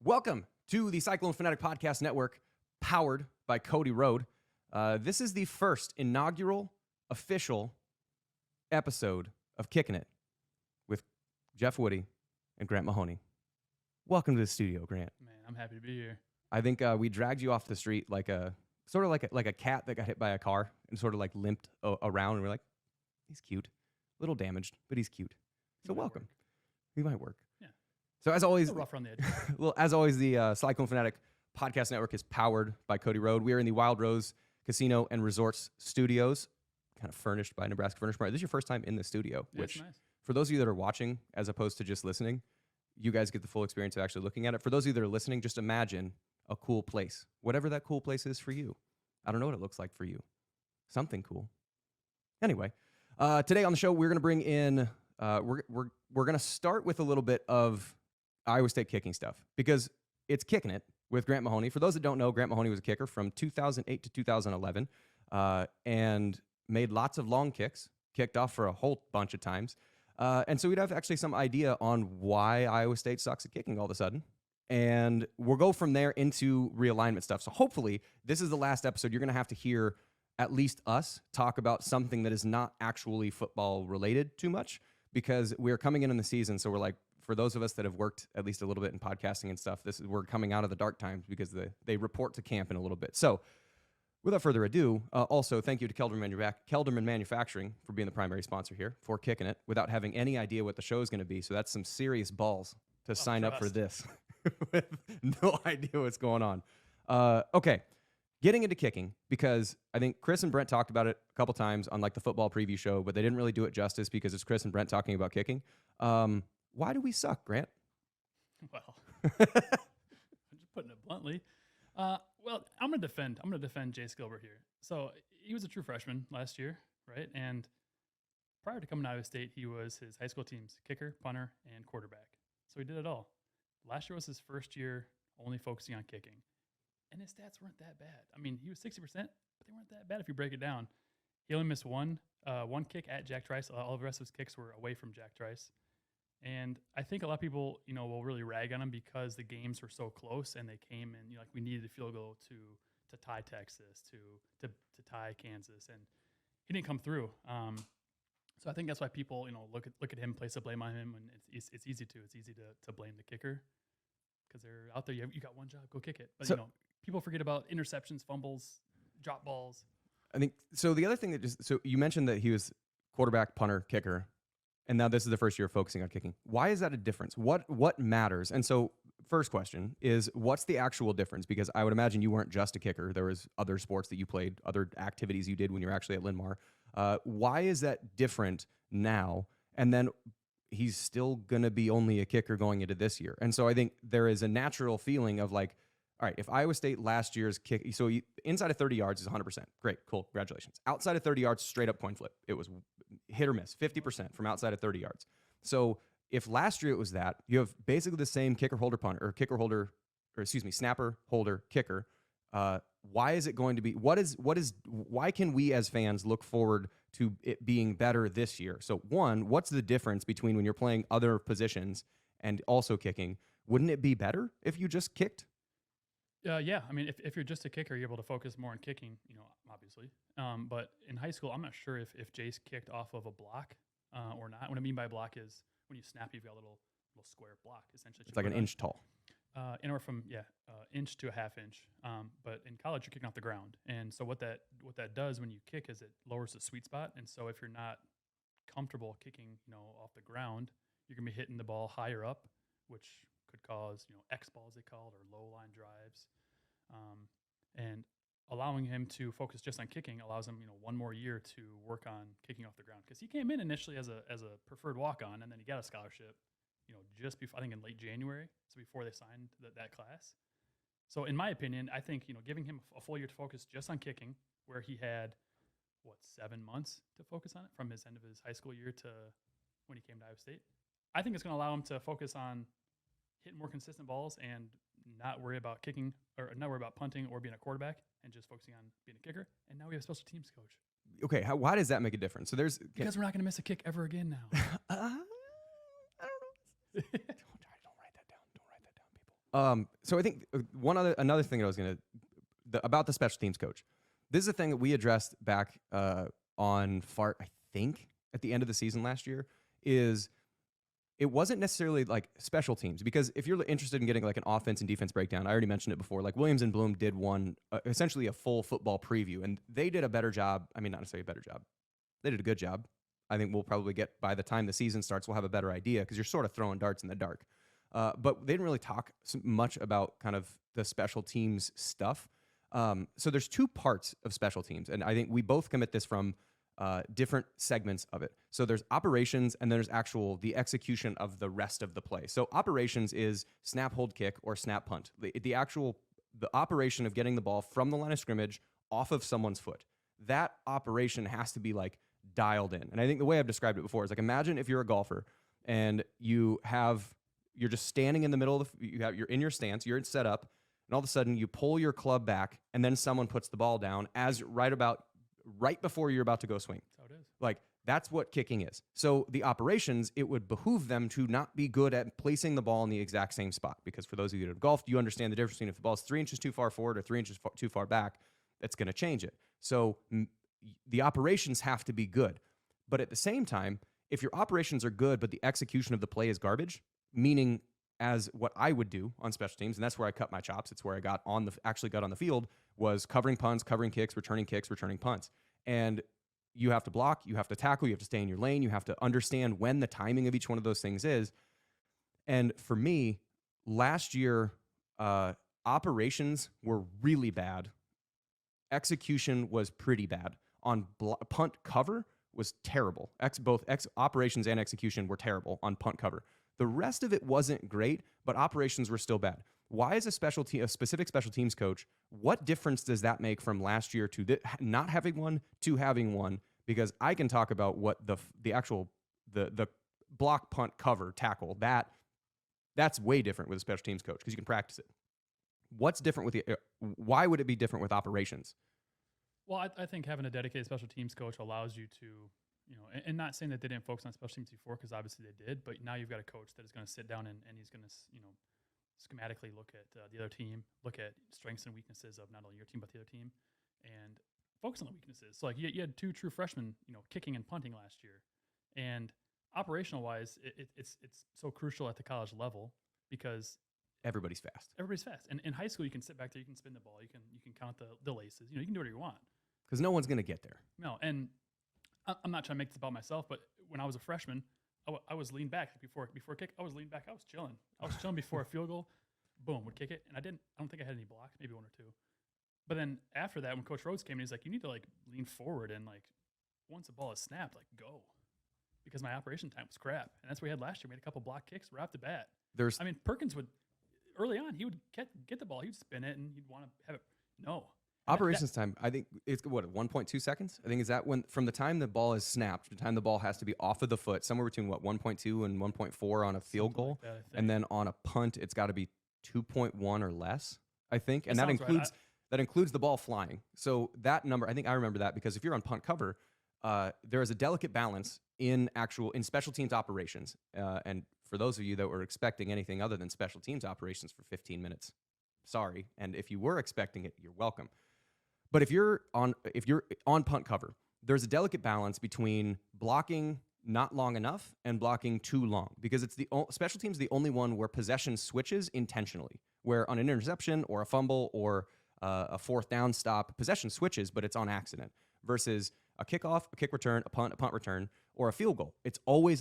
Welcome to the Cyclone Fanatic Podcast Network, powered by Cody Road. This is the first inaugural official episode of Kickin It with Jeff Woody and Grant Mahoney. Welcome to the studio, Grant. Man, I'm happy to be here. I think we dragged you off the street like a cat that got hit by a car and sort of like limped around, and we're like, he's cute, a little damaged, but he's cute. So welcome. He might work. Yeah. So as always, rough around the edge. well, as always, the Cyclone Fanatic Podcast Network is powered by Cody Road. We are in the Wild Rose Casino and Resorts Studios, kind of furnished by Nebraska Furniture Mart. This is your first time in the studio, Yeah, which it's nice. for those of you that are watching as opposed to just listening, you guys get the full experience of actually looking at it. For those of you that are listening, just imagine a cool place, whatever that cool place is for you. I don't know what it looks like for you. Something cool. Anyway, today on the show, we're going to bring in, we're going to start with a little bit of Iowa State kicking stuff because it's Kickin It with Grant Mahoney. For those that don't know, Grant Mahoney was a kicker from 2008 to 2011 and made lots of long kicks, kicked off for a whole bunch of times. And so we'd have actually some idea on why Iowa State sucks at kicking all of a sudden. And we'll go from there into realignment stuff. So hopefully this is the last episode. You're going to have to hear at least us talk about something that is not actually football related too much because we're coming in the season. So we're like, for those of us that have worked at least a little bit in podcasting and stuff, we're coming out of the dark times because they report to camp in a little bit. So without further ado, also thank you to Kelderman Manufacturing for being the primary sponsor here for Kickin It without having any idea what the show is going to be. So that's some serious balls to sign up for this with no idea what's going on. Okay, getting into kicking because I think Chris and Brent talked about it a couple times on like the football preview show, but they didn't really do it justice because it's Chris and Brent talking about kicking. Why do we suck, Grant? Well, I'm just putting it bluntly. Well, I'm gonna defend Jace Gilbert here. So he was a true freshman last year, right? And prior to coming to Iowa State, he was his high school team's kicker, punter, and quarterback. So he did it all. Last year was his first year only focusing on kicking. And his stats weren't that bad. I mean, he was 60%, but they weren't that bad if you break it down. He only missed one kick at Jack Trice. All the rest of his kicks were away from Jack Trice. And I think a lot of people, will really rag on him because the games were so close and they came and we needed a field goal to tie Texas, to tie Kansas, and he didn't come through. So I think that's why people, look at him, place the blame on him, and it's easy to blame the kicker because they're out there. You got one job, go kick it. But people forget about interceptions, fumbles, drop balls. I think so. The other thing so you mentioned that he was quarterback, punter, kicker. And now this is the first year focusing on kicking. Why is that a difference? What matters? And so first question is, what's the actual difference? Because I would imagine you weren't just a kicker. There was other sports that you played, other activities you did when you were actually at Linn-Mar. Why is that different now? And then he's still going to be only a kicker going into this year. And so I think there is a natural feeling of like, all right, if Iowa State last year's kick, so inside of 30 yards is 100%. Great, cool, congratulations. Outside of 30 yards, straight up coin flip. It was hit or miss, 50% from outside of 30 yards. So if last year it was that, you have basically the same kicker holder punter or snapper holder kicker. Why is it going to be? Why can we as fans look forward to it being better this year? So one, what's the difference between when you're playing other positions and also kicking? Wouldn't it be better if you just kicked? Yeah, I mean, if you're just a kicker, you're able to focus more on kicking, obviously. But in high school, I'm not sure if Jace kicked off of a block or not. What I mean by block is when you snap, you've got a little square block, essentially. It's like an inch tall. Anywhere from inch to a half inch. But in college, you're kicking off the ground, and so what that does when you kick is it lowers the sweet spot. And so if you're not comfortable kicking, off the ground, you're gonna be hitting the ball higher up, which could cause X balls they call it, or low line drives, and allowing him to focus just on kicking allows him one more year to work on kicking off the ground because he came in initially as a preferred walk-on, and then he got a scholarship just before, I think in late January, so before they signed that class. So in my opinion, I think giving him a full year to focus just on kicking, where he had 7 months to focus on it from his end of his high school year to when he came to Iowa State, I think it's going to allow him to focus on hitting more consistent balls and not worry about kicking or not worry about punting or being a quarterback and just focusing on being a kicker. And now we have a special teams coach. Okay, why does that make a difference? So because we're not going to miss a kick ever again now. I don't know. Don't write that down. Don't write that down, people. So I think another thing that I was about the special teams coach. This is a thing that we addressed back on Fart, I think, at the end of the season last year. Is it wasn't necessarily like special teams, because if you're interested in getting like an offense and defense breakdown, I already mentioned it before. Like Williams and Bloom did essentially a full football preview, and they did a better job. I mean, not necessarily a better job. They did a good job. I think we'll probably get, by the time the season starts, we'll have a better idea, because you're sort of throwing darts in the dark. But they didn't really talk much about kind of the special teams stuff. So there's two parts of special teams, and I think we both commit this from different segments of it. So there's operations, and there's the execution of the rest of the play. So operations is snap, hold, kick, or snap, punt. The operation of getting the ball from the line of scrimmage off of someone's foot. That operation has to be like dialed in. And I think the way I've described it before is like, imagine if you're a golfer and you're just standing in the middle of you're in your stance, you're set up, and all of a sudden you pull your club back, and then someone puts the ball down right before you're about to go swing. That's how it is. Like, that's what kicking is. So the operations, it would behoove them to not be good at placing the ball in the exact same spot, because for those of you that have golfed, you understand the difference between if the ball is 3 inches too far forward or 3 inches too far back, that's going to change it. So the operations have to be good. But at the same time, if your operations are good, but the execution of the play is garbage, meaning as what I would do on special teams, and that's where I cut my chops. It's where I actually got on the field, was covering punts, covering kicks, returning punts. And you have to block, you have to tackle, you have to stay in your lane, you have to understand when the timing of each one of those things is. And for me, last year, operations were really bad. Execution was pretty bad. On punt cover was terrible. Both operations and execution were terrible on punt cover. The rest of it wasn't great, but operations were still bad. Why is a specific special teams coach, what difference does that make from last year to not having one to having one? Because I can talk about what the actual block, punt, cover, tackle, that's way different with a special teams coach, because you can practice it. What's different with why would it be different with operations? Well, I think having a dedicated special teams coach allows you to, and not saying that they didn't focus on special teams before, because obviously they did, but now you've got a coach that is going to sit down and he's going to, schematically look at the other team, look at strengths and weaknesses of not only your team, but the other team, and focus on the weaknesses. So like you had two true freshmen, kicking and punting last year, and operational wise, it's so crucial at the college level, because everybody's fast. And in high school, you can sit back there, you can spin the ball, you can count the laces, you can do whatever you want. Because no one's going to get there. No, and I'm not trying to make this about myself, but when I was a freshman, I was leaned back before kick. I was leaned back. I was chilling before a field goal. Boom, would kick it, and I don't think I had any blocks, maybe one or two. But then after that, when Coach Rhodes came in, he's like, you need to like lean forward and like once the ball is snapped, like go, because my operation time was crap, and that's what we had last year. We had a couple block kicks right off the bat. Perkins would early on, he would get the ball, he'd spin it, and he'd want to have it. No. Operations time, I think it's 1.2 seconds? I think is that when from the time the ball is snapped, the time the ball has to be off of the foot, somewhere between 1.2 and 1.4 on a field goal, like that, and then on a punt, it's got to be 2.1 or less, I think, and that includes includes the ball flying. So that number, I think I remember that, because if you're on punt cover, there is a delicate balance in special teams operations, and for those of you that were expecting anything other than special teams operations for 15 minutes, sorry, and if you were expecting it, you're welcome. But if you're on punt cover, there's a delicate balance between blocking not long enough and blocking too long, because it's special teams the only one where possession switches intentionally, where on an interception or a fumble or a fourth down stop, possession switches, but it's on accident, versus a kickoff, a kick return, a punt return, or a field goal.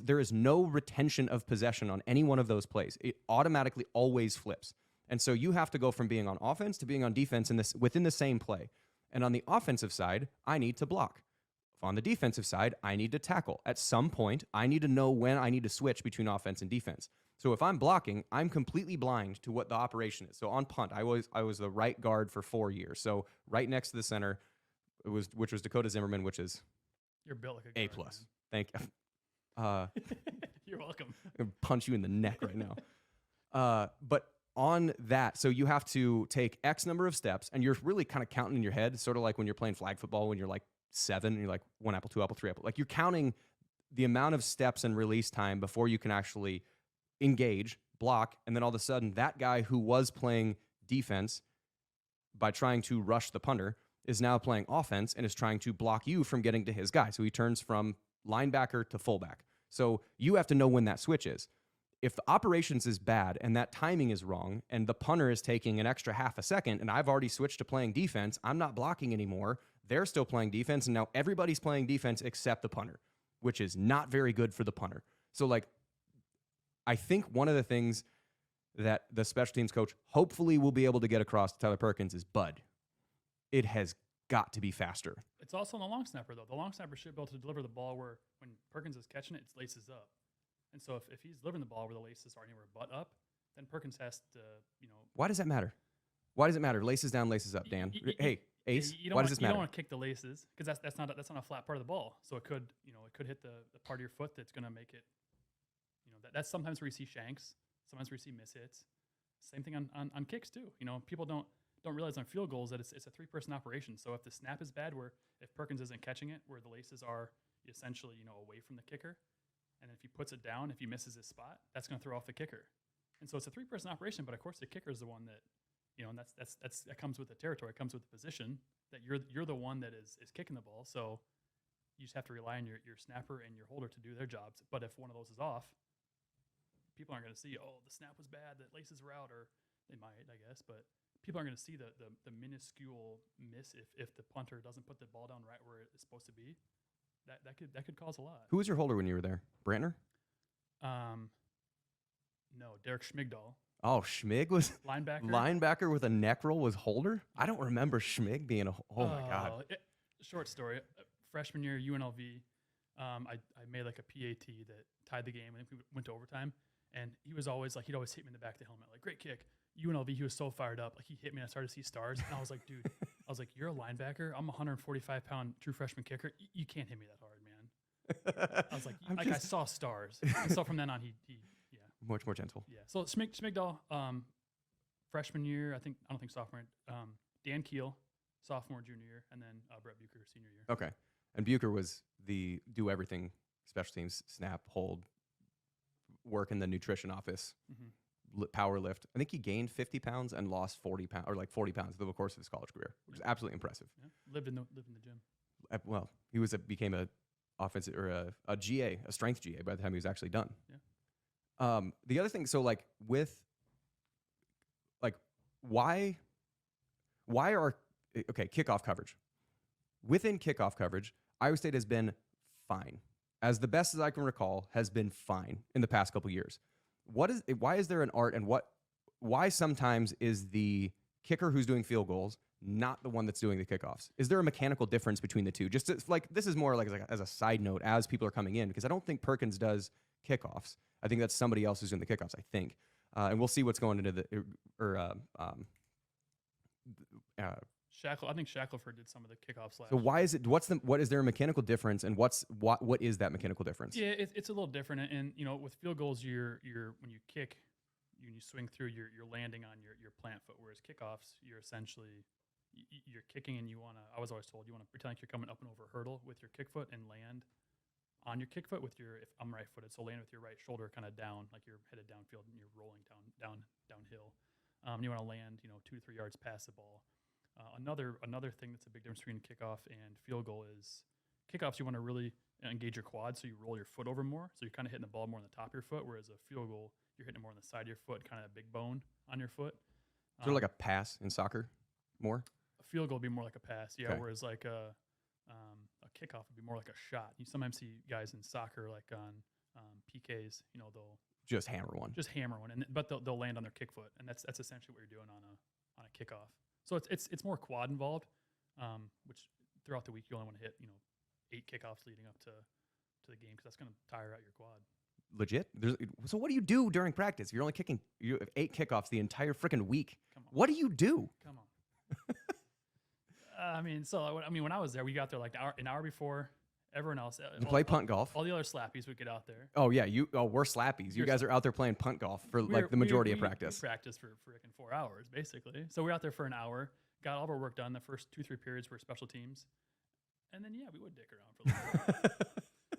There is no retention of possession on any one of those plays. It automatically always flips. And so you have to go from being on offense to being on defense within the same play. And on the offensive side, I need to block. On the defensive side, I need to tackle. At some point, I need to know when I need to switch between offense and defense. So if I'm blocking, I'm completely blind to what the operation is. So on punt, I was the right guard for 4 years. So right next to the center, which was Dakota Zimmerman, which is you're built like a guard, A+. Thank you. You're welcome. I'm gonna punch you in the neck right now. But on that, so you have to take X number of steps, and you're really kind of counting in your head, sort of like when you're playing flag football when you're like 7 and you're like 1 apple, 2 apple, 3 apple. Like you're counting the amount of steps and release time before you can actually engage, block, and then all of a sudden that guy who was playing defense by trying to rush the punter is now playing offense and is trying to block you from getting to his guy. So he turns from linebacker to fullback. So you have to know when that switch is. If the operations is bad and that timing is wrong and the punter is taking an extra half a second and I've already switched to playing defense, I'm not blocking anymore. They're still playing defense, and now everybody's playing defense except the punter, which is not very good for the punter. So, like, I think one of the things that the special teams coach hopefully will be able to get across to Tyler Perkins is, bud, it has got to be faster. It's also on the long snapper, though. The long snapper should be able to deliver the ball where when Perkins is catching it, it's laces up. And so if he's delivering the ball where the laces are anywhere but up, then Perkins has to, Why does that matter? Why does it matter? Laces down, laces up, Dan. Hey, Ace, why does this matter? You don't want to kick the laces because that's not a flat part of the ball. So it could hit the part of your foot that's going to make it. That's sometimes where you see shanks. Sometimes where you see miss hits. Same thing on kicks too. People don't realize on field goals that it's a 3-person operation. So if the snap is bad, where if Perkins isn't catching it, where the laces are essentially away from the kicker, and if he puts it down, if he misses his spot, that's going to throw off the kicker. And so it's a 3-person operation. But of course, the kicker is the one that. And that comes with the territory. It comes with the position that you're the one that is kicking the ball. So you just have to rely on your snapper and your holder to do their jobs. But if one of those is off, people aren't going to see, the snap was bad, the laces were out, or they might, I guess. But people aren't going to see the minuscule miss if the punter doesn't put the ball down right where it's supposed to be. That could cause a lot. Who was your holder when you were there? Brantner? No, Derek Schmigdahl. Oh, Schmig was linebacker with a neck roll was holder? I don't remember Schmig being oh my God. Short story. Freshman year, UNLV, I made like a PAT that tied the game. I think we went to overtime. And he was always like, he'd always hit me in the back of the helmet, like, great kick. UNLV, he was so fired up. Like, he hit me and I started to see stars. And I was like, dude, you're a linebacker. I'm a 145-pound true freshman kicker. You can't hit me that hard, man. I was like, I saw stars. And so from then on, he much more gentle. Yeah. So Schmigdahl, freshman year, I don't think sophomore. Dan Keel, sophomore, junior year, and then Brett Bucher, senior year. Okay. And Bucher was the do everything special teams, snap, hold, work in the nutrition office, power lift. I think he gained 50 pounds and lost 40 pounds, or like 40 pounds over the course of his college career, which is absolutely impressive. Yeah. Lived in the gym. Well, he became a offensive or a GA, a strength GA by the time he was actually done. Yeah. The other thing, so like with, like, why are, okay, kickoff coverage. Within kickoff coverage, Iowa State has been fine. As the best as I can recall, has been fine in the past couple years. Why is there an art, and why sometimes is the kicker who's doing field goals not the one that's doing the kickoffs? Is there a mechanical difference between the two? Just to, like, this is more like as a side note as people are coming in, because I don't think Perkins does kickoffs. I think that's somebody else who's doing the kickoffs, I think. And we'll see what's going into the I think Shackelford did some of the kickoffs last. So why is it? What is there a mechanical difference, and what is that mechanical difference? Yeah, it's a little different. And with field goals, you're when you kick, when you swing through, you're landing on your plant foot. Whereas kickoffs, you're essentially you're kicking, and I was always told you want to pretend like you're coming up and over a hurdle with your kick foot and land on your kick foot with if I'm right footed, so land with your right shoulder kind of down, like you're headed downfield and you're rolling downhill. You want to land 2 to 3 yards past the ball. Another thing that's a big difference between kickoff and field goal is kickoffs. You want to really engage your quad, so you roll your foot over more. So you're kind of hitting the ball more on the top of your foot, whereas a field goal, you're hitting it more on the side of your foot, kind of a big bone on your foot. Is there like a pass in soccer more? A field goal would be more like a pass, yeah. Okay. Whereas like a kickoff would be more like a shot. You sometimes see guys in soccer, like on PKs, they'll just hammer one, but they'll land on their kick foot, and that's essentially what you're doing on a kickoff. So it's more quad involved, which throughout the week you only want to hit 8 kickoffs leading up to the game, because that's going to tire out your quad. Legit. So what do you do during practice? You're only kicking 8 kickoffs the entire freaking week. Come on. What do you do? Come on. When I was there, we got there like an hour before everyone else. You play punt golf. All the other slappies would get out there. Oh yeah, we're slappies. You guys are out there playing punt golf for the majority of practice. We practiced for freaking 4 hours basically. So we're out there for an hour, got all of our work done. The first 2-3 periods were special teams, and then we would dick around for a little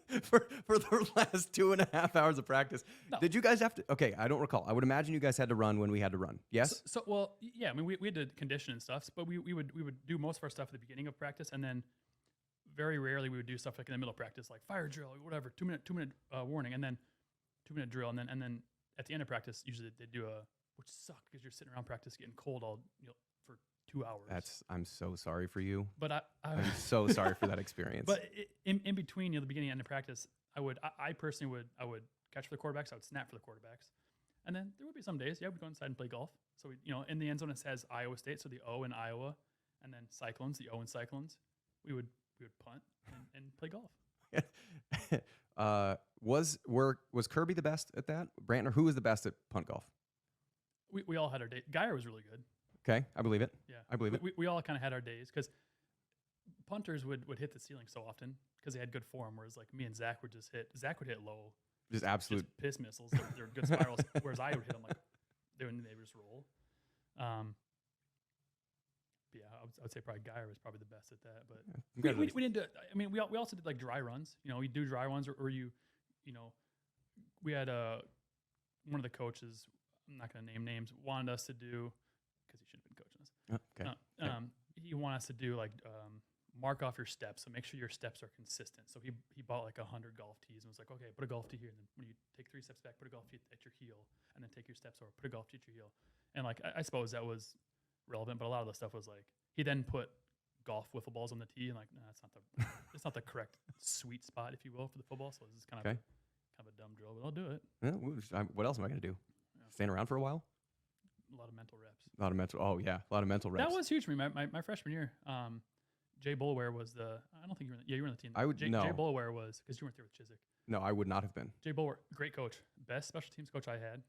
bit. for the last 2.5 hours of practice. No. Did you guys have to? Okay, I don't recall. I would imagine you guys had to run when we had to run. Yes. Well, yeah. I mean, we had to condition and stuff, but we would do most of our stuff at the beginning of practice, and then very rarely we would do stuff like in the middle of practice, like fire drill or whatever, 2-minute warning, and then 2-minute drill, and then at the end of practice, usually they do which sucked because you're sitting around practice getting cold all for 2 hours. I'm so sorry for you. But I'm so sorry for that experience. But in between, the beginning and end of practice, I personally would catch for the quarterbacks. I would snap for the quarterbacks, and then there would be some days, we'd go inside and play golf. So in the end zone it says Iowa State, so the O in Iowa, and then Cyclones, the O in Cyclones. We would punt and play golf. Was Kirby the best at that? Brantner, who was the best at punt golf? We all had our day. Geyer was really good. Okay, I believe it. Yeah, I believe it. We all kind of had our days because punters would hit the ceiling so often because they had good form, whereas like me and Zach would just hit. Zach would hit low, just absolute just piss missiles. They're good spirals, whereas I would hit them like they would just roll. But yeah, I would say probably Geyer was probably the best at that. But we didn't do. I mean, we also did like dry runs. We do dry runs, or we had one of the coaches. I'm not going to name names. Wanted us to do because he shouldn't have been coaching us. Okay. He wanted us to do like mark off your steps, so make sure your steps are consistent. So he bought like 100 golf tees and was like, okay, put a golf tee here, and then when you take 3 steps back, put a golf tee at your heel, and then take your steps over, put a golf tee at your heel. And like I suppose that was relevant, but a lot of the stuff was like he then put golf wiffle balls on the tee, and like no, it's not the correct sweet spot, if you will, for the football. So this is kind of a dumb drill, but I'll do it. Yeah, what else am I going to do? Stand around for a while? A lot of mental reps. A lot of mental reps. That was huge for me. My freshman year. Jay Boulware was I don't think you were. You were on the team. No. Jay Boulware was because you weren't there with Chiswick. No, I would not have been. Jay Boulware, great coach, best special teams coach I had.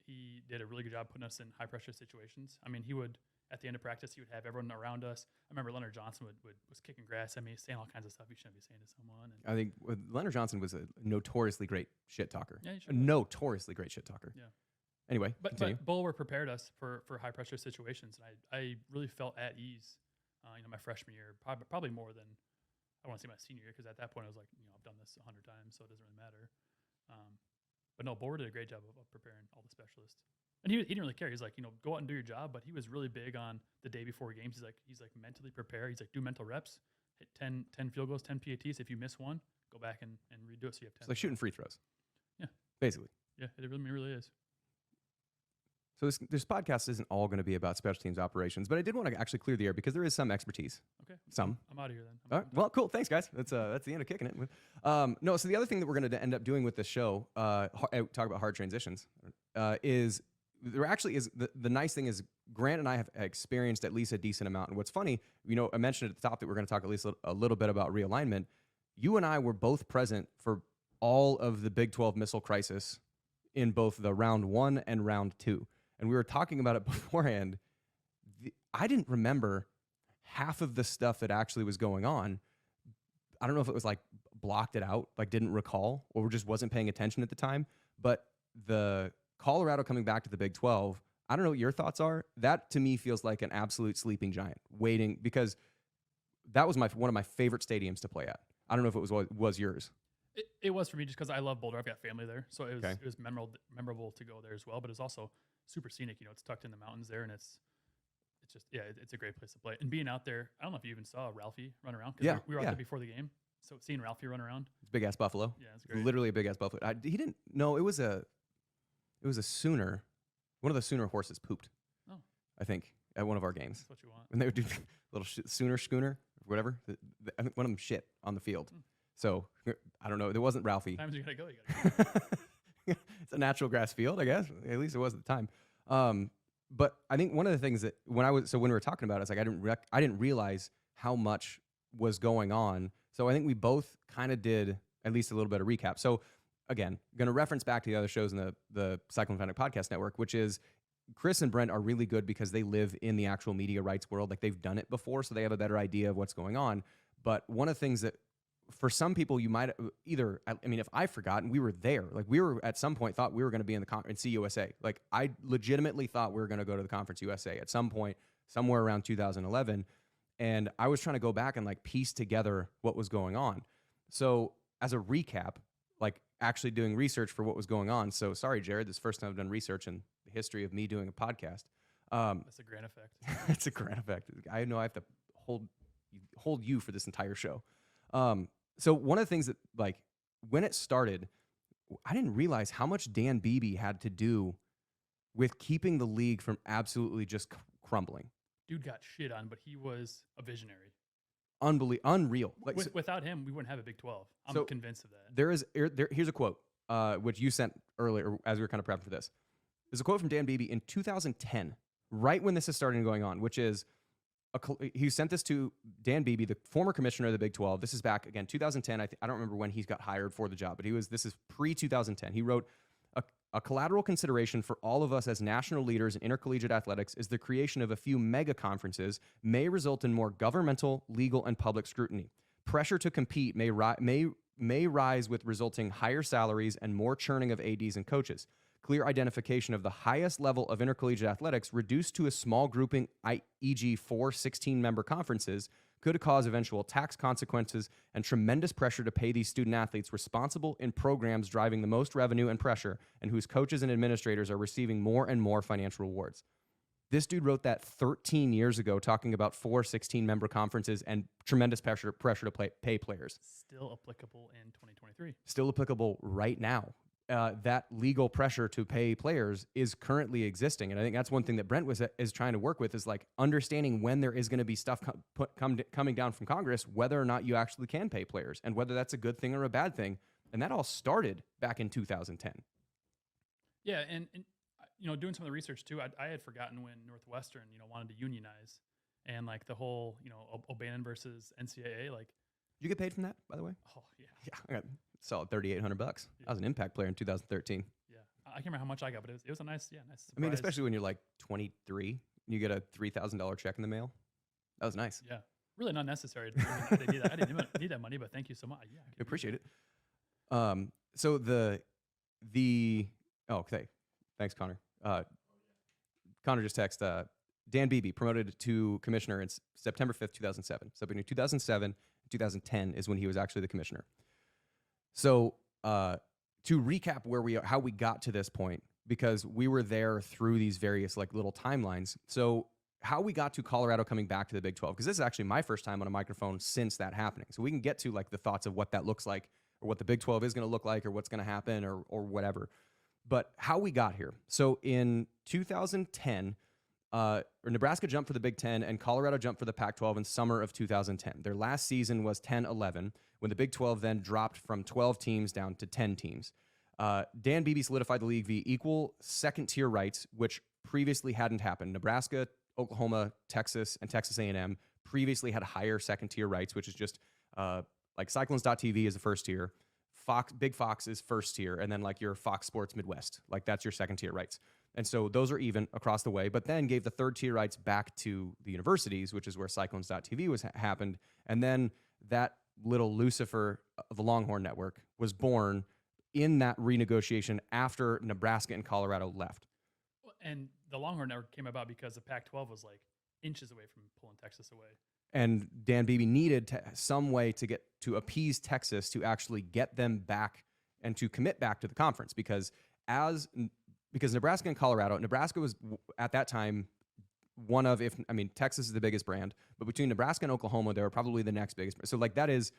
He did a really good job putting us in high pressure situations. I mean, he would at the end of practice, he would have everyone around us. I remember Leonard Johnson was kicking grass at me, saying all kinds of stuff you shouldn't be saying to someone. And I think Leonard Johnson was a notoriously great shit talker. Yeah, a notoriously great shit talker. Yeah. Anyway, but Boulware prepared us for high pressure situations, and I really felt at ease. My freshman year, probably more than I want to say my senior year, because at that point I was like, I've done this 100 times, so it doesn't really matter. But no, Boulware did a great job of preparing all the specialists, and he didn't really care. He's like, go out and do your job, but he was really big on the day before games. He's like mentally prepare. He's like, do mental reps, hit 10 field goals, 10 PATs. If you miss one, go back and redo it so you have 10. It's like shooting free throws. Yeah, basically. Yeah, it really is. So this podcast isn't all going to be about special teams operations, but I did want to actually clear the air because there is some expertise. Okay. Some. I'm out of here then. All right. Well, cool. Thanks, guys. That's the end of Kicking It. No, so the other thing that we're going to end up doing with this show, talk about hard transitions, is there actually is the nice thing is Grant and I have experienced at least a decent amount. And what's funny, I mentioned at the top that we're going to talk at least a little bit about realignment. You and I were both present for all of the Big 12 missile crisis in both the round 1 and round 2. And we were talking about it beforehand. I didn't remember half of the stuff that actually was going on. I don't know if it was like blocked it out, like didn't recall, or just wasn't paying attention at the time. But the Colorado coming back to the Big 12, I don't know what your thoughts are. That to me feels like an absolute sleeping giant waiting, because that was one of my favorite stadiums to play at. I don't know if it was yours. It was for me just because I love Boulder. I've got family there, so it was memorable to go there as well. But it's also super scenic. It's tucked in the mountains there, and it's just it's a great place to play. And being out there, I don't know if you even saw Ralphie run around. We were out there before the game, so seeing Ralphie run around. It's big ass buffalo. Yeah, it's great. Literally a big ass buffalo. He didn't. No, it was a Sooner. One of the Sooner horses pooped. Oh, I think at one of our games. That's what you want. And they would do little Sooner schooner, whatever. I think one of them shit on the field. So I don't know. It wasn't Ralphie. Times you gotta go. It's a natural grass field, I guess. At least it was at the time. But I think one of the things that when we were talking about it, it's like I didn't realize how much was going on. So I think we both kind of did at least a little bit of recap. So again, going to reference back to the other shows in the Cyclone Fanatic Podcast Network, which is Chris and Brent are really good because they live in the actual media rights world. Like they've done it before, so they have a better idea of what's going on. But one of the things that for some people, you might if I've forgotten, we were there. Like we were at some point thought we were going to be in the conference USA. Like I legitimately thought we were going to go to the Conference USA at some point, somewhere around 2011. And I was trying to go back and like piece together what was going on. So as a recap, like actually doing research for what was going on. So sorry, Jared, this is the first time I've done research in the history of me doing a podcast. That's a grand effect. It's a grand effect. I know I have to hold you for this entire show. So one of the things that, like, when it started, I didn't realize how much Dan Beebe had to do with keeping the league from absolutely just crumbling. Dude got shit on, but he was a visionary. Unreal. Like, Without him, we wouldn't have a Big 12. I'm so convinced of that. Here's a quote, which you sent earlier as we were kind of prepping for this. There's a quote from Dan Beebe in 2010, right when this is starting going on, which is, he sent this to Dan Beebe, the former commissioner of the Big 12. This is back, again, 2010. I don't remember when he got hired for the job, but this is pre-2010. He wrote, a collateral consideration for all of us as national leaders in intercollegiate athletics is the creation of a few mega conferences may result in more governmental, legal, and public scrutiny. Pressure to compete may rise with resulting higher salaries and more churning of ADs and coaches. Clear identification of the highest level of intercollegiate athletics reduced to a small grouping, e.g. 4 16-member conferences, could cause eventual tax consequences and tremendous pressure to pay these student athletes responsible in programs driving the most revenue and pressure and whose coaches and administrators are receiving more and more financial rewards. This dude wrote that 13 years ago, talking about 4 16-member conferences and tremendous pressure to pay players. Still applicable in 2023. Still applicable right now. That legal pressure to pay players is currently existing. And I think that's one thing that Brent is trying to work with, is like understanding when there is going to be stuff coming down from Congress, whether or not you actually can pay players and whether that's a good thing or a bad thing. And that all started back in 2010. Yeah. And doing some of the research too, I had forgotten when Northwestern, wanted to unionize, and like the whole, O'Bannon versus NCAA, like. Did you get paid from that, by the way? Oh yeah. Yeah. I got solid $3,800. Yeah. I was an Impact player in 2013. Yeah. I can't remember how much I got, but it was a nice surprise. I mean, especially when you're like 23, you get a $3,000 check in the mail. That was nice. Yeah. Really not necessary. I didn't even need that money, but thank you so much. Yeah. I appreciate it. So okay. Thanks, Connor. Connor just texted, Dan Beebe promoted to commissioner in September 5th, 2007. So between 2007 and 2010 is when he was actually the commissioner. So to recap how we got to this point, because we were there through these various like little timelines. So how we got to Colorado coming back to the Big 12, because this is actually my first time on a microphone since that happening. So we can get to like the thoughts of what that looks like, or what the Big 12 is going to look like, or what's going to happen, or whatever. But how we got here. So in 2010, Nebraska jumped for the Big 10 and Colorado jumped for the Pac-12 in summer of 2010. Their last season was 10-11, when the Big 12 then dropped from 12 teams down to 10 teams. Dan Beebe solidified the league via equal second-tier rights, which previously hadn't happened. Nebraska, Oklahoma, Texas, and Texas A&M previously had higher second-tier rights, which is just like Cyclones.tv is the first tier. Big Fox is first tier, and then like your Fox Sports Midwest, like that's your second tier rights. And so those are even across the way, but then gave the third tier rights back to the universities, which is where Cyclones.tv happened. And then that little Lucifer of the Longhorn Network was born in that renegotiation after Nebraska and Colorado left. And the Longhorn Network came about because the Pac-12 was like inches away from pulling Texas away. And Dan Beebe needed some way to appease Texas to actually get them back and to commit back to the conference, because Nebraska and Colorado, Nebraska was at that time Texas is the biggest brand, but between Nebraska and Oklahoma, they were probably the next biggest. So like that is,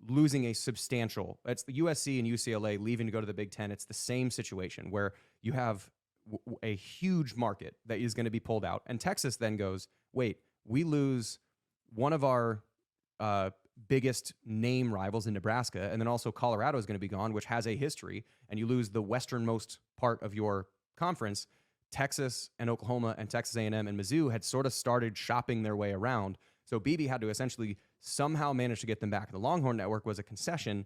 losing a substantial, it's the USC and UCLA leaving to go to the Big Ten. It's the same situation where you have a huge market that is going to be pulled out. And Texas then goes, wait, we lose one of our biggest name rivals in Nebraska, and then also Colorado is going to be gone, which has a history, and you lose the westernmost part of your conference. Texas and Oklahoma and Texas A&M and Mizzou had sort of started shopping their way around. So Beebe had to essentially somehow manage to get them back. The Longhorn Network was a concession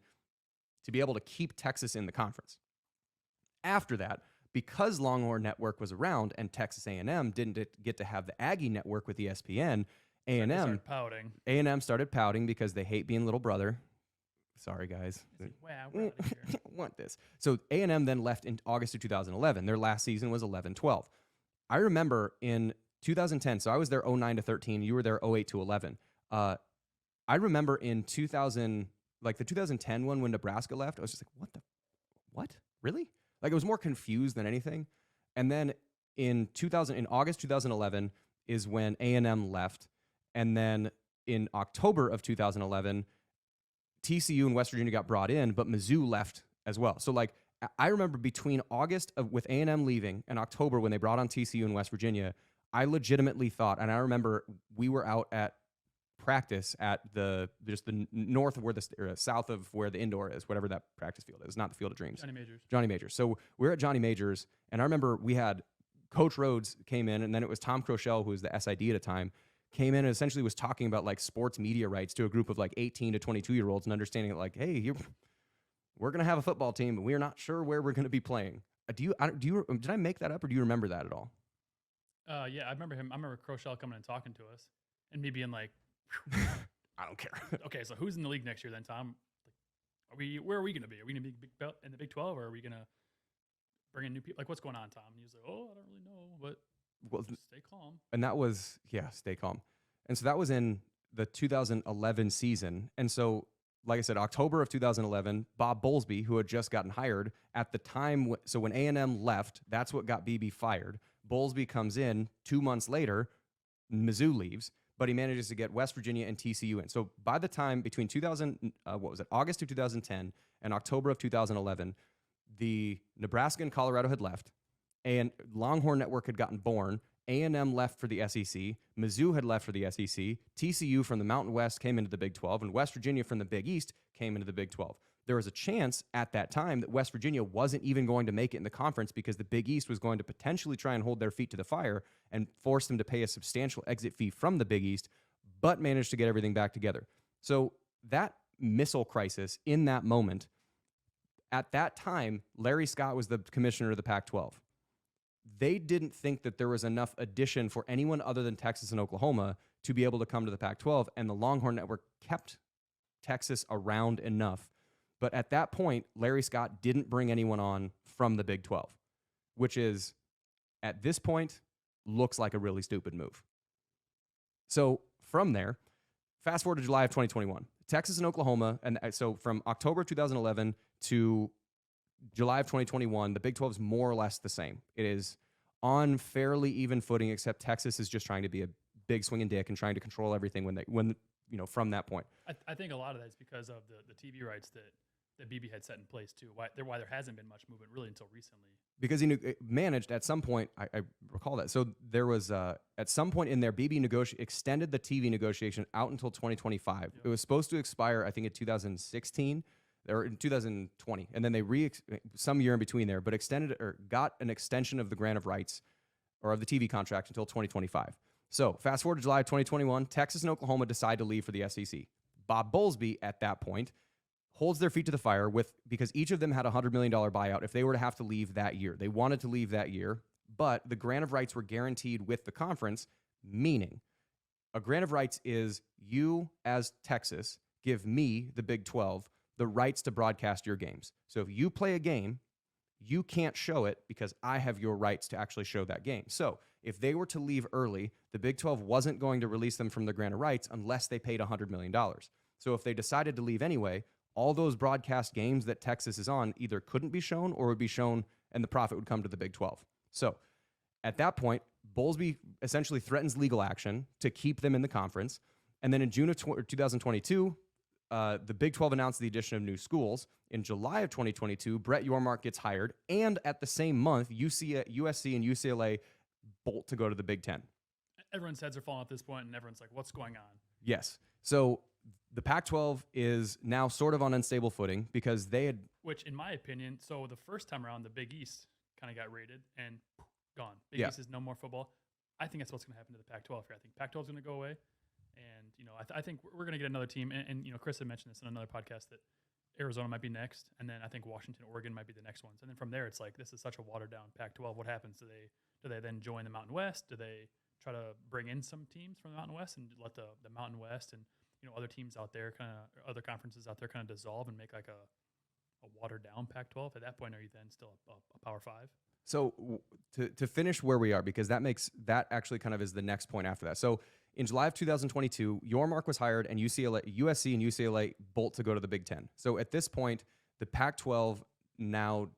to be able to keep Texas in the conference. After that, because Longhorn Network was around and Texas A&M didn't get to have the Aggie Network with ESPN, A&M started pouting because they hate being little brother. Sorry, guys. Wow, want this. So A&M then left in August of 2011. Their last season was 11-12. I remember in 2010, so I was there 09 to 13. You were there 08 to 11. I remember in like the 2010 one when Nebraska left, I was just like, what? Really? Like, it was more confused than anything. And then in August 2011 is when A&M left. And then in October of 2011, TCU and West Virginia got brought in, but Mizzou left as well. So like, I remember between August with A&M leaving and October when they brought on TCU and West Virginia, I legitimately thought, and I remember we were out at practice at the north of where south of where the indoor is, whatever that practice field is, not the Field of Dreams. Johnny Majors. So we're at Johnny Majors, and I remember we had Coach Rhodes came in, and then it was Tom Crochelle, who was the SID at the time, came in and essentially was talking about like sports media rights to a group of like 18 to 22-year-olds and understanding that like, hey, we're going to have a football team, but we're not sure where we're going to be playing. Did I make that up, or do you remember that at all? Yeah, I remember him. I remember Crochelle coming and talking to us and me being like, I don't care. Okay, so who's in the league next year then, Tom? Like, where are we going to be? Are we going to be in the Big 12, or are we going to bring in new people? Like, what's going on, Tom? And he was like, oh, I don't really know, but just stay calm. And that was, stay calm. And so that was in the 2011 season. And so, like I said, October of 2011, Bob Bowlesby, who had just gotten hired at the time, so when A&M left, that's what got BB fired. Bowlesby comes in 2 months later, Mizzou leaves, but he manages to get West Virginia and TCU in. So by the time between August of 2010 and October of 2011, the Nebraska and Colorado had left, and Longhorn Network had gotten born. A&M left for the SEC. Mizzou had left for the SEC. TCU from the Mountain West came into the Big 12, and West Virginia from the Big East came into the Big 12. There was a chance at that time that West Virginia wasn't even going to make it in the conference because the Big East was going to potentially try and hold their feet to the fire and force them to pay a substantial exit fee from the Big East, but managed to get everything back together. So that missile crisis in that moment, at that time, Larry Scott was the commissioner of the Pac-12. They didn't think that there was enough addition for anyone other than Texas and Oklahoma to be able to come to the Pac-12, and the Longhorn Network kept Texas around enough. But at that point, Larry Scott didn't bring anyone on from the Big 12, which is, at this point, looks like a really stupid move. So from there, fast forward to July of 2021, Texas and Oklahoma, and so from October 2011 to July of 2021, the Big 12 is more or less the same. It is on fairly even footing, except Texas is just trying to be a big swinging dick and trying to control everything from that point. I think a lot of that is because of the TV rights that BB had set in place too. Why there hasn't been much movement really until recently. Because he managed at some point, I recall that. So there was at some point in there, BB extended the TV negotiation out until 2025. Yep. It was supposed to expire, I think, in 2016 or in 2020, and then they some year in between there, but extended or got an extension of the grant of rights or of the TV contract until 2025. So fast forward to July of 2021, Texas and Oklahoma decide to leave for the SEC. Bob Bowlesby at that point holds their feet to the fire because each of them had a $100 million buyout if they were to have to leave that year. They wanted to leave that year, but the grant of rights were guaranteed with the conference, meaning a grant of rights is you as Texas give me, the Big 12, the rights to broadcast your games. So if you play a game, you can't show it because I have your rights to actually show that game. So if they were to leave early, the Big 12 wasn't going to release them from the grant of rights unless they paid $100 million. So if they decided to leave anyway, all those broadcast games that Texas is on either couldn't be shown or would be shown and the profit would come to the Big 12. So at that point, Bowlesby essentially threatens legal action to keep them in the conference. And then in June of 2022, the Big 12 announced the addition of new schools. In July of 2022, Brett Yormark gets hired. And at the same month, USC and UCLA bolt to go to the Big 10. Everyone's heads are falling at this point, and everyone's like, what's going on? Yes. So the Pac-12 is now sort of on unstable footing because they had... Which, in my opinion, so the first time around, the Big East kind of got raided and gone. Big East is no more football. I think that's what's going to happen to the Pac-12 here. I think Pac-12 is going to go away. And, I think we're going to get another team. And, Chris had mentioned this in another podcast that Arizona might be next. And then I think Washington, Oregon might be the next ones. And then from there, it's like, this is such a watered-down Pac-12. What happens? Do they then join the Mountain West? Do they try to bring in some teams from the Mountain West and let the Mountain West and other teams out there, other conferences out there kind of dissolve and make like a watered down Pac-12? At that point, are you then still a Power 5? So to finish where we are, because that actually kind of is the next point after that. So in July of 2022, Yormark was hired, and USC and UCLA bolt to go to the Big Ten. So at this point, the Pac-12 now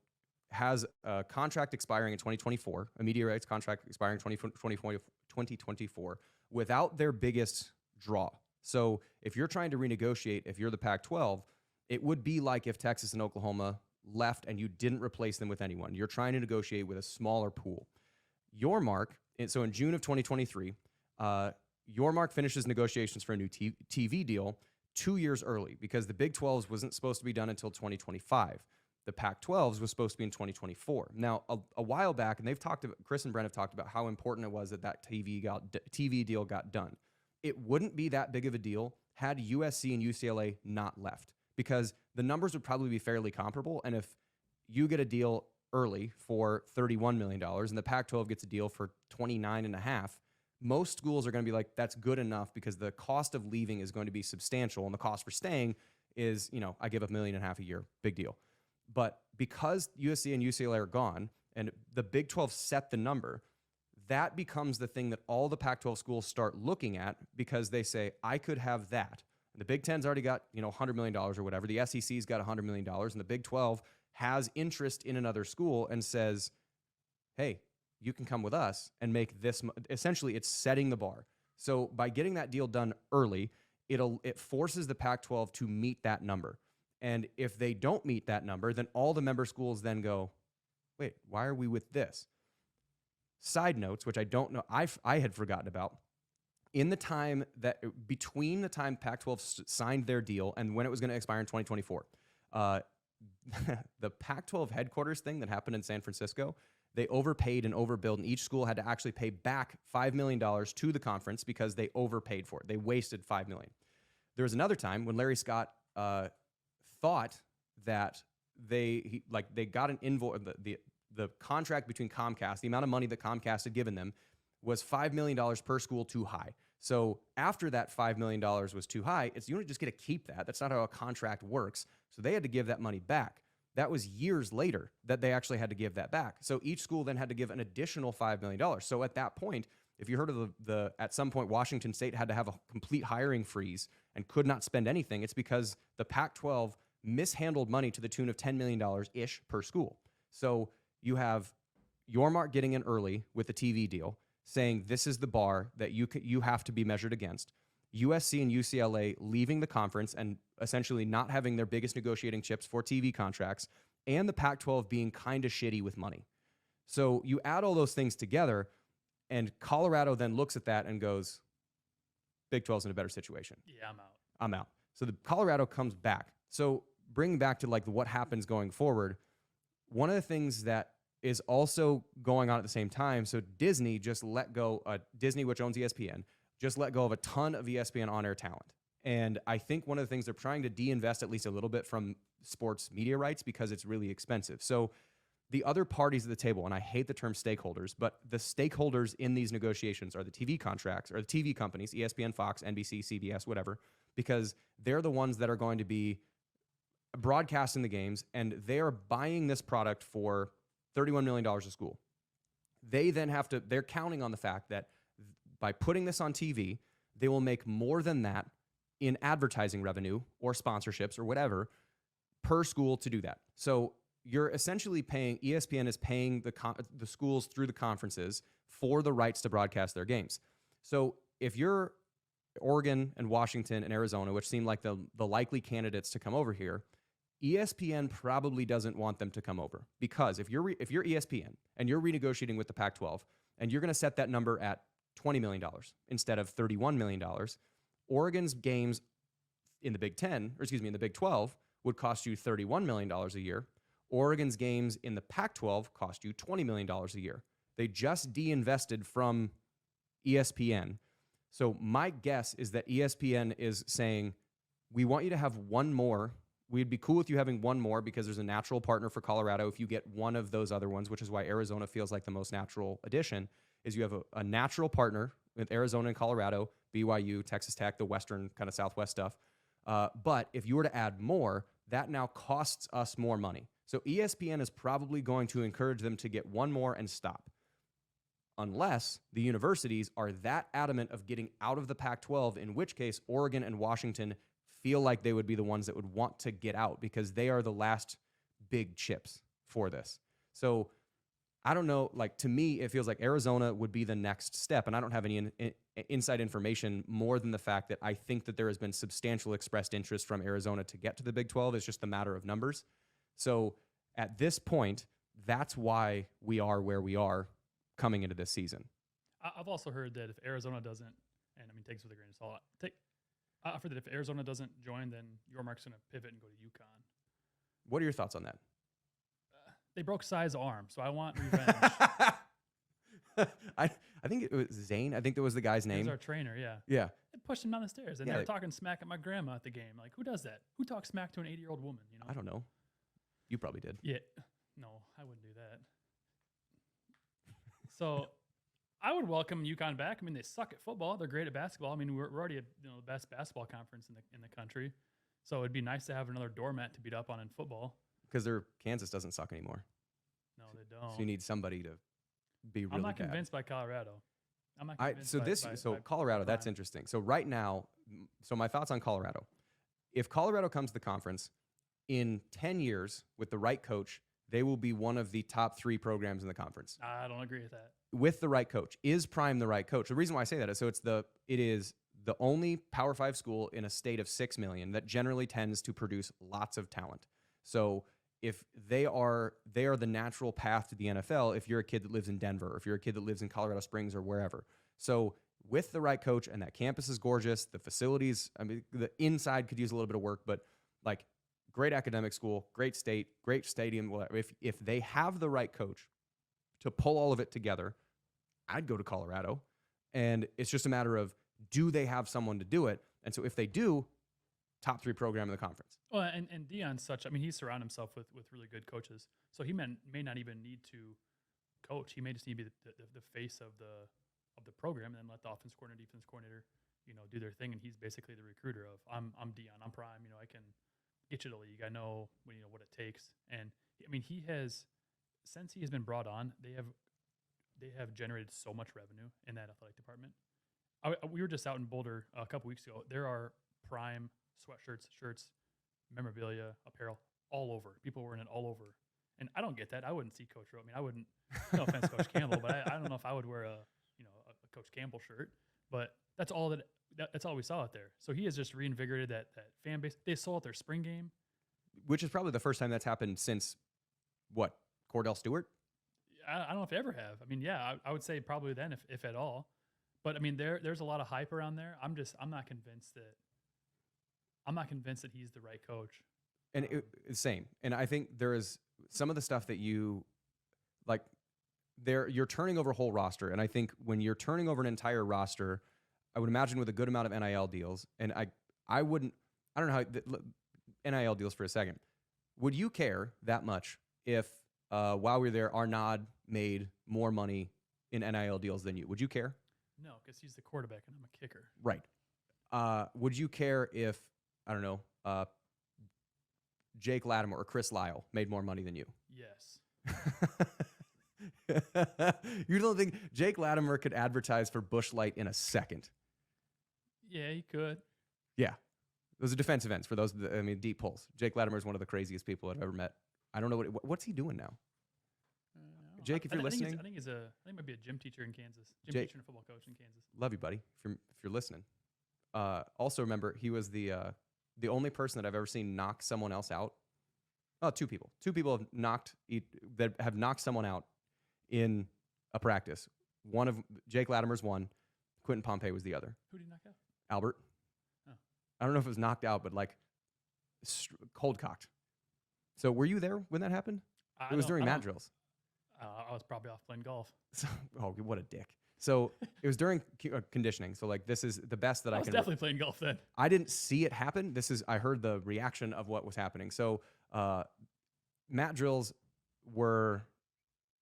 has a contract expiring in 2024, a media rights contract expiring in 2024, without their biggest draw. So if you're trying to renegotiate, if you're the Pac-12, it would be like if Texas and Oklahoma left and you didn't replace them with anyone. You're trying to negotiate with a smaller pool. Yormark, so in June of 2023, Yormark finishes negotiations for a new TV deal 2 years early because the Big 12s wasn't supposed to be done until 2025. The Pac-12s was supposed to be in 2024. Now, a while back, and Chris and Brent have talked about how important it was that TV deal got done. It wouldn't be that big of a deal had USC and UCLA not left, because the numbers would probably be fairly comparable. And if you get a deal early for $31 million and the Pac-12 gets a deal for $29.5, most schools are going to be like, that's good enough, because the cost of leaving is going to be substantial. And the cost for staying is, I give $1.5 million a year, big deal. But because USC and UCLA are gone and the Big 12 set the number, that becomes the thing that all the Pac-12 schools start looking at, because they say, I could have that. And the Big 10's already got, $100 million or whatever. The SEC's got $100 million, and the Big 12 has interest in another school and says, hey, you can come with us and make this. Essentially, it's setting the bar. So by getting that deal done early, it forces the Pac-12 to meet that number. And if they don't meet that number, then all the member schools then go, wait, why are we with this? Side notes, which I don't know, I had forgotten about. In the time between the time Pac-12 signed their deal and when it was going to expire in 2024, the Pac-12 headquarters thing that happened in San Francisco, they overpaid and overbilled, and each school had to actually pay back $5 million to the conference because they overpaid for it. They wasted $5 million. There was another time when Larry Scott thought that they got an invoice. The contract between Comcast, the amount of money that Comcast had given them, was $5 million per school too high. So after that $5 million was too high, you don't just get to keep that. That's not how a contract works. So they had to give that money back. That was years later that they actually had to give that back. So each school then had to give an additional $5 million. So at that point, if you heard of at some point Washington State had to have a complete hiring freeze and could not spend anything, it's because the Pac-12 mishandled money to the tune of $10 million-ish per school. So you have Yormark getting in early with the TV deal, saying this is the bar that you have to be measured against. USC and UCLA leaving the conference and essentially not having their biggest negotiating chips for TV contracts, and the Pac-12 being kind of shitty with money. So you add all those things together, and Colorado then looks at that and goes, Big 12's in a better situation. Yeah, I'm out. So the Colorado comes back. So bringing back to what happens going forward, one of the things that is also going on at the same time, so Disney just let go, Disney, which owns ESPN, just let go of a ton of ESPN on-air talent. And I think one of the things they're trying to de-invest at least a little bit from sports media rights because it's really expensive. So the other parties at the table, and I hate the term stakeholders, but the stakeholders in these negotiations are the TV contracts, or the TV companies, ESPN, Fox, NBC, CBS, whatever, because they're the ones that are going to be broadcasting the games, and they are buying this product for $31 million a school. They then they're counting on the fact that by putting this on TV, they will make more than that in advertising revenue or sponsorships or whatever per school to do that. So you're essentially paying, ESPN is paying the schools through the conferences for the rights to broadcast their games. So if you're Oregon and Washington and Arizona, which seem like the likely candidates to come over here, ESPN probably doesn't want them to come over, because if you're ESPN and you're renegotiating with the Pac-12 and you're going to set that number at $20 million instead of $31 million, Oregon's games in the Big 12 would cost you $31 million a year. Oregon's games in the Pac-12 cost you $20 million a year. They just de-invested from ESPN. So my guess is that ESPN is saying, we want you to have one more. We'd be cool with you having one more because there's a natural partner for Colorado if you get one of those other ones, which is why Arizona feels like the most natural addition, is you have a natural partner with Arizona and Colorado, BYU, Texas Tech, the western kind of Southwest stuff. But if you were to add more, that now costs us more money. So ESPN is probably going to encourage them to get one more and stop. unless the universities are that adamant of getting out of the Pac-12, in which case Oregon and Washington feel like they would be the ones that would want to get out because they are the last big chips for this. So I don't know, like to me, it feels like Arizona would be the next step. And I don't have any inside information more than the fact that I think that there has been substantial expressed interest from Arizona to get to the Big 12. It's just a matter of numbers. So at this point, that's why we are where we are coming into this season. I've also heard that if Arizona doesn't, and I mean, take this with a grain of salt. I've heard that if Arizona doesn't join, then Yormark's going to pivot and go to UConn. What are your thoughts on that? They broke Sai's arm, so I want revenge. I think it was Zane. I think that was the guy's He name. was our trainer, yeah. Yeah. They pushed him down the stairs, and Yeah, they were they- talking smack at my grandma at the game. Like, who does that? Who talks smack to an 80-year-old woman? You know? I don't know. You probably did. Yeah. No, I wouldn't do that. So I would welcome UConn back. I mean, they suck at football. They're great at basketball. I mean, we're already the best basketball conference in the country. So it'd be nice to have another doormat to beat up on in football. Because Kansas doesn't suck anymore. No, they don't. So you need somebody to be really I'm not bad. convinced by Colorado. I'm not convinced So Colorado, that's Prime. interesting. So right now, so my thoughts on Colorado. If Colorado comes to the conference, in 10 years with the right coach, they will be one of the top 3 programs in the conference. I don't agree with that. With the right coach. Is Prime the right coach? The reason why I say that is it is the only Power 5 school in a state of 6 million that generally tends to produce lots of talent. So if they are the natural path to the NFL if you're a kid that lives in Denver, or if you're a kid that lives in Colorado Springs or wherever. So with the right coach, and that campus is gorgeous, the facilities, I mean, the inside could use a little bit of work, but like great academic school, great state, great stadium. If they have the right coach to pull all of it together, I'd go to Colorado. And it's just a matter of, do they have someone to do it? And so if they do, top 3 program in the conference. Well, and Deion's such, I mean, he's surrounded himself with really good coaches. So he may not even need to coach. He may just need to be the face of the program, and then let the offense coordinator, defense coordinator, do their thing. And he's basically the recruiter of, I'm Deion, I'm Prime, I can get you to the league. I know what it takes. And I mean, since he has been brought on, they have generated so much revenue in that athletic department. We were just out in Boulder a couple weeks ago. There are Prime sweatshirts, shirts, memorabilia, apparel all over. People wearing it all over. And I don't get that. I wouldn't see Coach Rowe. I mean, I wouldn't, no offense, Coach Campbell, but I don't know if I would wear a Coach Campbell shirt. But that's all that's all we saw out there. So he has just reinvigorated that fan base. They sold out their spring game. Which is probably the first time that's happened since, what, Cordell Stewart? I don't know if they ever have. I mean, yeah, I would say probably then, if at all. But I mean, there's a lot of hype around there. I'm not convinced that he's the right coach. And same. And I think there is some of the stuff that you like. You're turning over a whole roster, and I think when you're turning over an entire roster, I would imagine with a good amount of NIL deals, and I don't know how NIL deals for a second. Would you care that much if while we were there, Arnaud made more money in NIL deals than you? Would you care? No, because he's the quarterback and I'm a kicker. Right. Would you care if, I don't know, Jake Latimer or Chris Lyle made more money than you? Yes. You don't think Jake Latimer could advertise for Busch Light in a second? Yeah, he could. Yeah. Those are defensive ends for those, deep pulls. Jake Latimer is one of the craziest people I've ever met. I don't know what's he doing now? Jake, if you're listening. I think he might be a gym teacher in Kansas. Teacher and a football coach in Kansas. Love you, buddy, if you're listening. Also remember, he was the only person that I've ever seen knock someone else out. Oh, 2 people. 2 people have knocked someone out in a practice. One of Jake Latimer's one, Quentin Pompey was the other. Who did he knock out? Albert. Oh. I don't know if it was knocked out, but like cold cocked. So were you there when that happened? It was during mat drills. I was probably off playing golf. So, oh, what a dick. So it was during conditioning. So like this is the best that I was can. Definitely playing golf then. I didn't see it happen. I heard the reaction of what was happening. So mat drills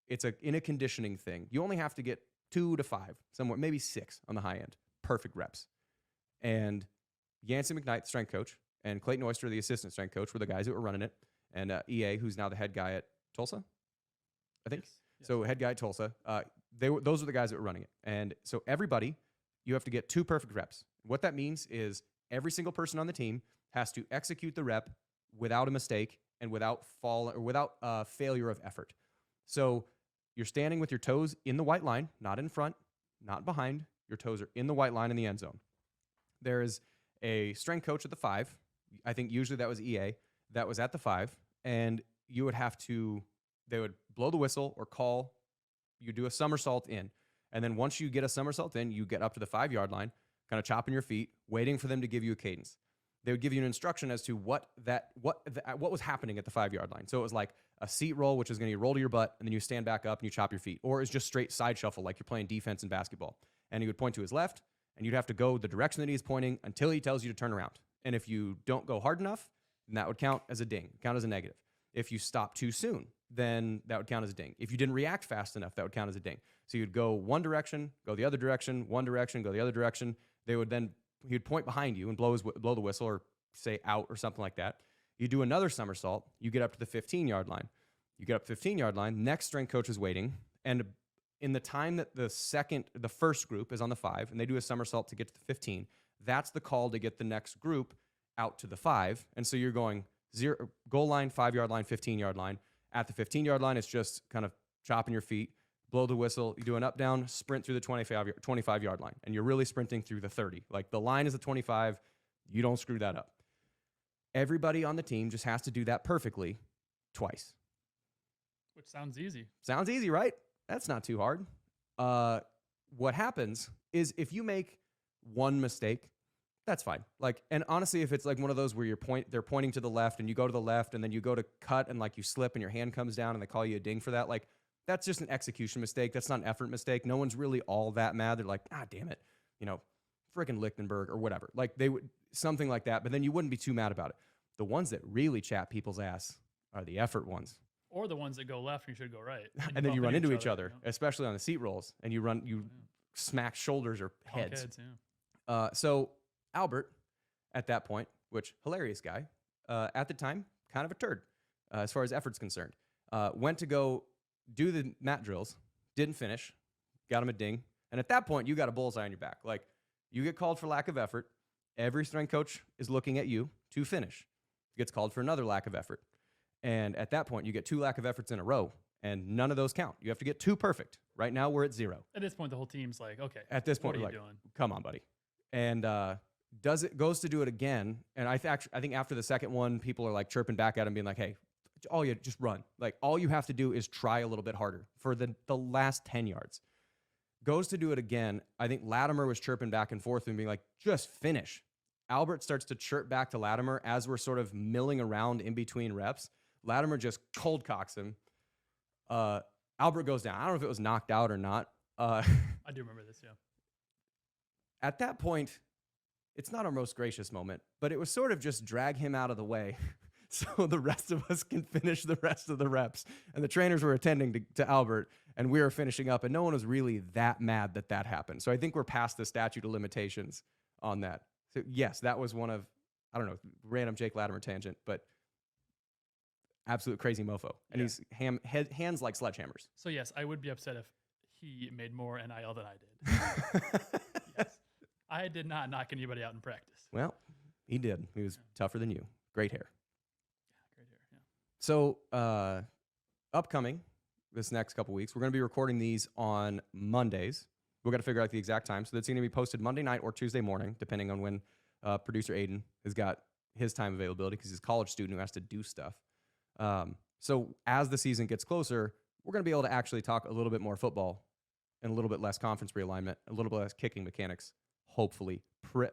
it's in a conditioning thing. You only have to get 2 to 5, somewhere maybe 6 on the high end, perfect reps. And Yancey McKnight, the strength coach, and Clayton Oyster, the assistant strength coach, were the guys that were running it. And EA, who's now the head guy at Tulsa, I think. Yes. So head guy at Tulsa, those are the guys that were running it. And so everybody, you have to get 2 perfect reps. What that means is every single person on the team has to execute the rep without a mistake and without failure of effort. So you're standing with your toes in the white line, not in front, not behind. Your toes are in the white line in the end zone. There is a strength coach at the 5. I think usually that was EA. That was at the 5. And you would have to, they would blow the whistle or call. You do a somersault in. And then once you get a somersault in, you get up to the 5-yard line, kind of chopping your feet, waiting for them to give you a cadence. They would give you an instruction as to what was happening at the 5-yard line. So it was like a seat roll, which is going to roll to your butt, and then you stand back up and you chop your feet. Or it's just straight side shuffle, like you're playing defense in basketball. And he would point to his left, and you'd have to go the direction that he's pointing until he tells you to turn around. And if you don't go hard enough, then that would count as a ding, count as a negative. If you stop too soon, then that would count as a ding. If you didn't react fast enough, that would count as a ding. So you'd go one direction, go the other direction, one direction, go the other direction. He'd point behind you and blow the whistle or say out or something like that. You do another somersault. You get up to the 15-yard line. You get up to the 15-yard line. Next strength coach is waiting. And in the time that the first group is on the 5, and they do a somersault to get to the 15, that's the call to get the next group out to the 5. And so you're going goal line, 5-yard line, 15-yard line. At the 15-yard line, it's just kind of chopping your feet, blow the whistle. You do an up, down, sprint through the 25-yard line. And you're really sprinting through the 30. Like the line is the 25. You don't screw that up. Everybody on the team just has to do that perfectly twice. Which sounds easy. Sounds easy, right? That's not too hard. What happens is if you make one mistake, that's fine. Like, and honestly, if it's like one of those where they're pointing to the left and you go to the left and then you go to cut and like you slip and your hand comes down and they call you a ding for that, like that's just an execution mistake. That's not an effort mistake. No one's really all that mad. They're like, damn it, frickin' Lichtenberg or whatever. Like they would something like that, but then you wouldn't be too mad about it. The ones that really chat people's ass are the effort ones. Or the ones that go left and you should go right. And then you run into each other, especially on the seat rolls, and you smack shoulders or heads. So Albert, at that point, which hilarious guy, at the time, kind of a turd as far as effort's concerned, went to go do the mat drills, didn't finish, got him a ding. And at that point, you got a bullseye on your back. Like you get called for lack of effort. Every strength coach is looking at you to finish. Gets called for another lack of effort. And at that point, you get 2 lack of efforts in a row, and none of those count. You have to get 2 perfect. Right now, we're at 0. At this point, the whole team's like, okay. At this point, what are we're you like, doing? Come on, buddy. And goes to do it again. And I think after the second one, people are like chirping back at him, being like, hey, just run. Like all you have to do is try a little bit harder for the last 10 yards. Goes to do it again. I think Latimer was chirping back and forth and being like, just finish. Albert starts to chirp back to Latimer as we're sort of milling around in between reps. Latimer just cold cocks him. Albert goes down. I don't know if it was knocked out or not. I do remember this, yeah. At that point, it's not our most gracious moment, but it was sort of just drag him out of the way so the rest of us can finish the rest of the reps. And the trainers were attending to Albert, and we were finishing up, and no one was really that mad that happened. So I think we're past the statute of limitations on that. So yes, that was one of, I don't know, random Jake Latimer tangent, but absolute crazy mofo. And he's hands like sledgehammers. So yes, I would be upset if he made more NIL than I did. Yes. I did not knock anybody out in practice. Well, he did. He was tougher than you. Great hair. Yeah, great hair, yeah. So upcoming this next couple weeks, we're going to be recording these on Mondays. We've got to figure out the exact time. So that's going to be posted Monday night or Tuesday morning, depending on when producer Aiden has got his time availability because he's a college student who has to do stuff. So as the season gets closer, we're going to be able to actually talk a little bit more football and a little bit less conference realignment, a little bit less kicking mechanics. Hopefully,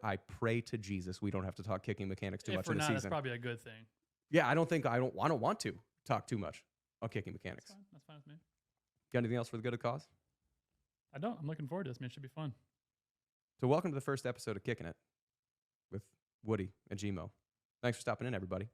I pray to Jesus we don't have to talk kicking mechanics too much in the season. That's probably a good thing. Yeah, I don't want to talk too much on kicking mechanics. That's fine with me. Got anything else for the good of the cause? I don't. I'm looking forward to this. Man, it should be fun. So welcome to the first episode of Kickin' It with Woody and GMo. Thanks for stopping in, everybody.